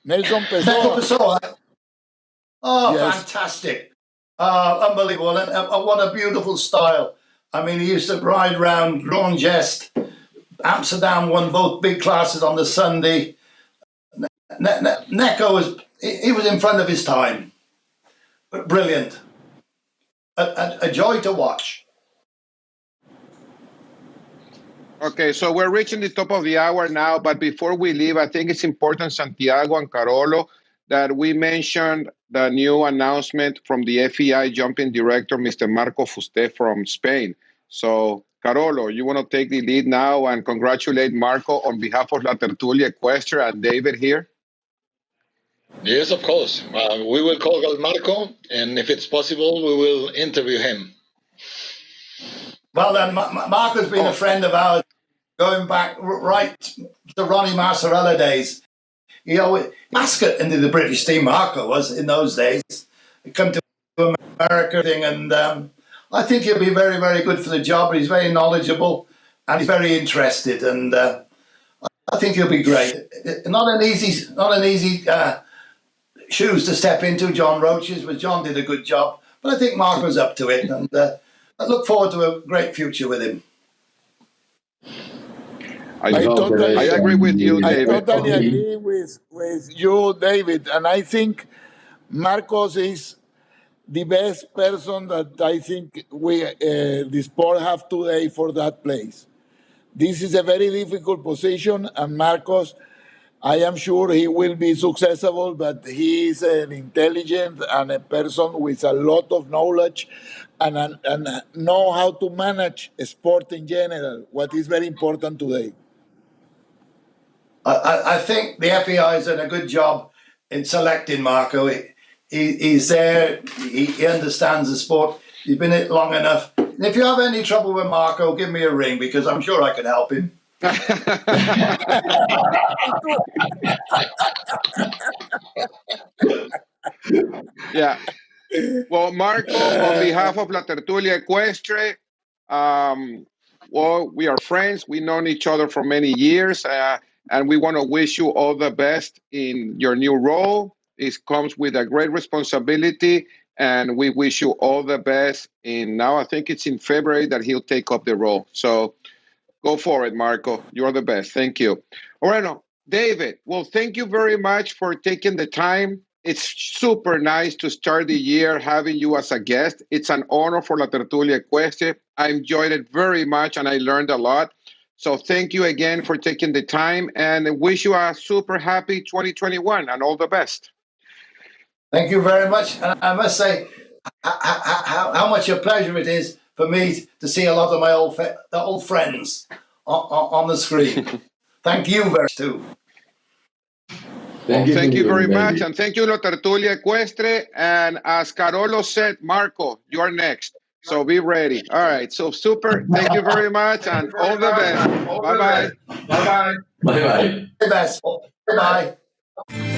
Nelson Neko Pessoa. Pessoa. Oh, Yes. fantastic. Unbelievable. And what a beautiful style. I mean, he used to ride around Grand Geste. Amsterdam won both big classes on the Sunday. Neko was in front of his time. Brilliant. A joy to watch. Okay, so we're reaching the top of the hour now, but before we leave, I think it's important, Santiago and Carolo, that we mentioned the new announcement from the FEI jumping director, Mr. Marco Fuste from Spain. So, Carolo, you want to take the lead now and congratulate Marco on behalf of La Tertulia Ecuestre and David here? Yes, of course. We will call Marco, and if it's possible, we will interview him. Well, then, Marco's been a friend of ours going back right to Ronnie Marsarella days. Mascot into the British team, Marco was in those days. He come to America thing, and I think he'll be very, very good for the job. He's very knowledgeable and he's very interested, and I think he'll be great. Not an easy shoes to step into, John Roach's, but John did a good job. But I think Marco's up to it, and I look forward to a great future with him. I agree with you, David. I totally agree with you, David. And I think Marcos is the best person that I think the sport have today for that place. This is a very difficult position, and Marcos, I am sure he will be successful, but he is an intelligent and a person with a lot of knowledge and know how to manage a sport in general, what is very important today. I think the FEI has done a good job in selecting Marco. He's there, he understands the sport, he's been in it long enough. And if you have any trouble with Marco, give me a ring, because I'm sure I can help him. Yeah. Well, Marco, on behalf of La Tertulia Ecuestre, well, we are friends. We've known each other for many years, and we want to wish you all the best in your new role. It comes with a great responsibility, and we wish you all the best. Now I think it's in February that he'll take up the role. So go for it, Marco. You're the best. Thank you. All right, now, David, well, thank you very much for taking the time. It's super nice to start the year having you as a guest. It's an honor for La Tertulia Ecuestre. I enjoyed it very much, and I learned a lot. So thank you again for taking the time, and I wish you a super happy 2021 and all the best. Thank you very much. And I must say how much a pleasure it is for me to see a lot of my old friends on the screen. Thank you very much, too. Thank you very much, and thank you, La Tertulia Ecuestre. And as Carolo said, Marco, you're next. So be ready. All right. So super. Thank you very much, and all the best. Bye-bye. Bye-bye. All the best. Bye-bye.